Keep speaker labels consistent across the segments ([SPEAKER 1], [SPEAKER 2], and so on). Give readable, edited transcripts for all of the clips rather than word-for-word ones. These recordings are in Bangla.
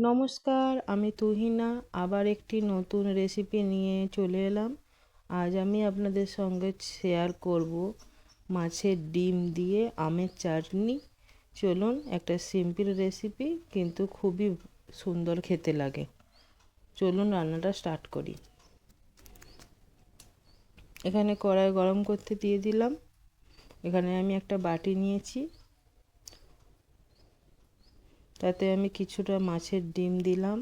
[SPEAKER 1] নমস্কার, আমি তুহিনা আবার একটি নতুন রেসিপি নিয়ে চলে এলাম। আজ আমি আপনাদের সঙ্গে শেয়ার করব মাছের ডিম দিয়ে আমের চাটনি। চলুন, একটা সিম্পল রেসিপি কিন্তু খুবই সুন্দর খেতে লাগে। চলুন রান্নাটা স্টার্ট করি। এখানে কড়াই গরম করতে দিয়ে দিলাম। এখানে আমি একটা বাটি নিয়েছি, তাতে আমি কিছুটা মাছের ডিম দিলাম।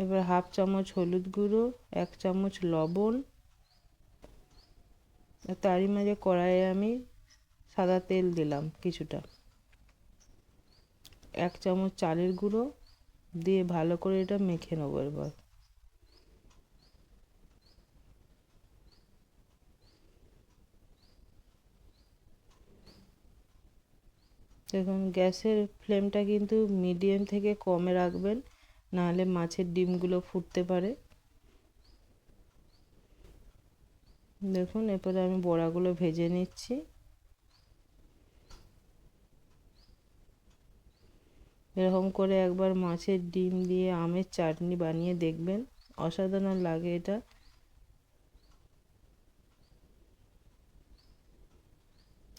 [SPEAKER 1] এবার হাফ চামচ হলুদ গুঁড়ো, 1 চামচ লবণ, তারই মাঝে কড়াইয়ে আমি সাদা তেল দিলাম কিছুটা, 1 চামচ চালের গুঁড়ো দিয়ে ভালো করে এটা মেখে নেবো। এবার দেখুন, গ্যাসের ফ্লেমটা কিন্তু মিডিয়াম থেকে কমে রাখবেন, নাহলে মাছের ডিমগুলো ফুটতে পারে। দেখুন, এরপরে আমি বড়াগুলো ভেজে নিচ্ছি। এরকম করে একবার মাছের ডিম দিয়ে আমের চাটনি বানিয়ে দেখবেন, অসাধারণ লাগে এটা।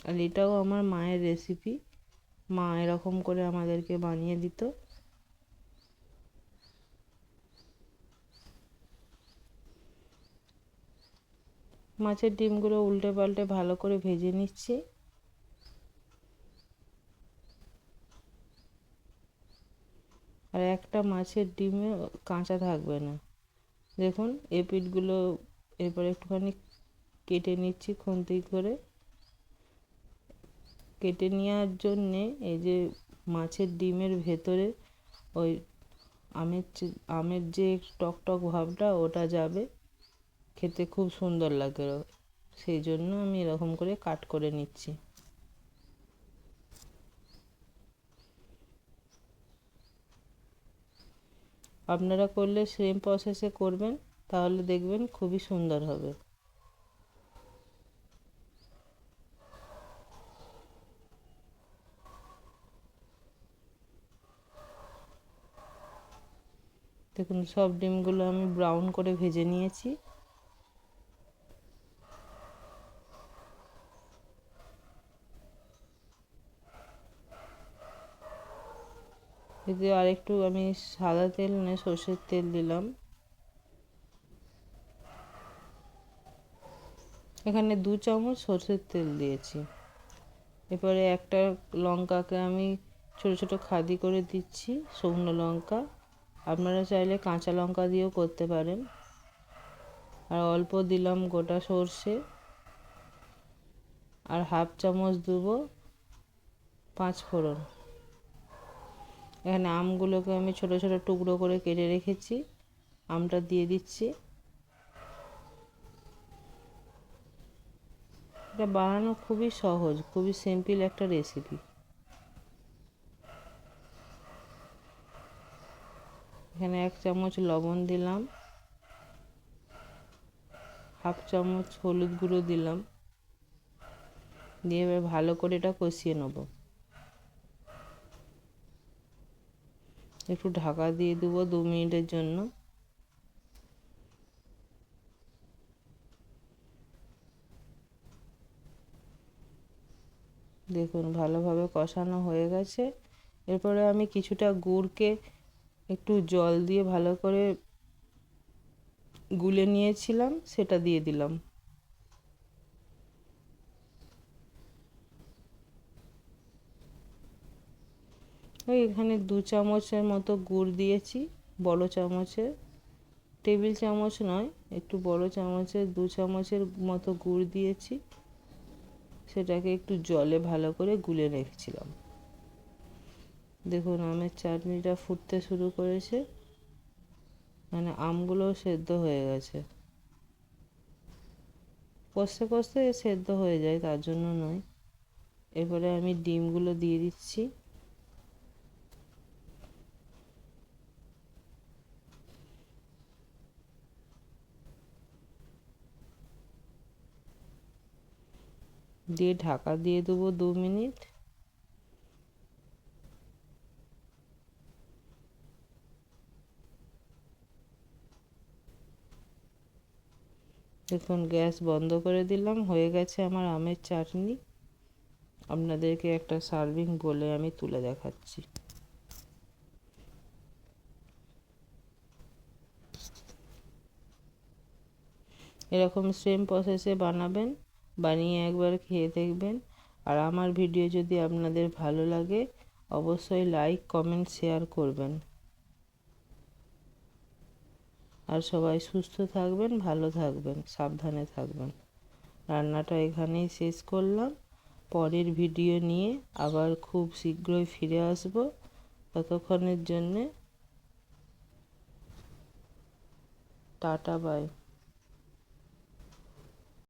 [SPEAKER 1] আর এটাও আমার মায়ের রেসিপি, মা এরকম করে আমাদেরকে বানিয়ে দিত। মাছের ডিমগুলো উল্টে পাল্টে ভালো করে ভেজে নিচ্ছি। আর একটা মাছের ডিমে কাঁচা থাকবে না। দেখুন, এই পিঠগুলো এরপর একটুখানি কেটে নিচ্ছি খুন্তি করে। কেটে নেওয়ার জন্যে এই যে মাছের ডিমের ভেতরে ওই আমের যে টক টক ভাবটা ওটা যাবে, খেতে খুব সুন্দর লাগে। সেই জন্য আমি এরকম করে কাট করে নিচ্ছি। আপনারা করলে সেম প্রসেসে করবেন, তাহলে দেখবেন খুবই সুন্দর হবে। দেখুন, সব ডিমগুলো আমি ব্রাউন করে ভেজে নিয়েছি। এতে আরেকটু আমি সাদা তেল নয় সর্ষের তেল দিলাম। এখানে 2 চামচ সর্ষের তেল দিয়েছি। এরপরে একটা লঙ্কাকে আমি ছোট ছোট খাদি করে দিচ্ছি, শুকনো লঙ্কা। আপনারা চাইলে কাঁচা লঙ্কা দিয়েও করতে পারেন। আর অল্প দিলাম গোটা সর্ষে, আর হাফ চামচ দেবো 5 ফোড়ন। এখানে আমগুলোকে আমি ছোট ছোট টুকরো করে কেটে রেখেছি, আমটা দিয়ে দিচ্ছি। এটা বানানো খুবই সহজ, খুবই সিম্পল একটা রেসিপি। এখানে 1 চামচ লবণ দিলাম, হাফ চামচ হলুদ গুঁড়ো দিলাম, দিয়ে এবার ভালো করে এটা কষিয়ে নেব। একটু ঢাকা দিয়ে দেবো 2 মিনিটের জন্য। দেখুন, ভালোভাবে কষানো হয়ে গেছে। এরপরে আমি কিছুটা গুড়কে একটু জল দিয়ে ভালো করে গুলে নিয়েছিলাম, সেটা দিয়ে দিলাম। ওই এখানে 2 চামচের মতো গুড় দিয়েছি, বড় চামচের। টেবিল চামচ নয়, একটু বড় চামচের 2 চামচের মতো গুড় দিয়েছি। সেটাকে একটু জলে ভালো করে গুলে রেখেছিলাম। দেখুন, আমের চাটনিটা ফুটতে শুরু করেছে, মানে আমগুলো সেদ্ধ হয়ে গেছে। কষতে কষতে সেদ্ধ হয়ে যায়, তার জন্য নয়। এরপরে আমি ডিমগুলো দিয়ে দিচ্ছি। দিয়ে ঢাকা দিয়ে দেবো 2 মিনিট। দেখুন গ্যাস বন্ধ করে দিলাম, হয়ে গেছে আমার আমের চাটনি। আপনাদেরকে একটা সার্ভিং বলে আমি তুলে দেখাচ্ছি। এরকম সেম প্রসেসে বানাবেন, বানিয়ে একবার খেয়ে দেখবেন। আর আমার ভিডিও যদি আপনাদের ভালো লাগে অবশ্যই লাইক কমেন্ট শেয়ার করবেন। আর সবাই সুস্থ থাকবেন, ভালো থাকবেন, সাবধানে থাকবেন। রান্নাটা এখানেই শেষ করলাম। পরের ভিডিও নিয়ে আবার খুব শীঘ্রই ফিরে আসব। ততক্ষণের জন্যে টাটা বাই।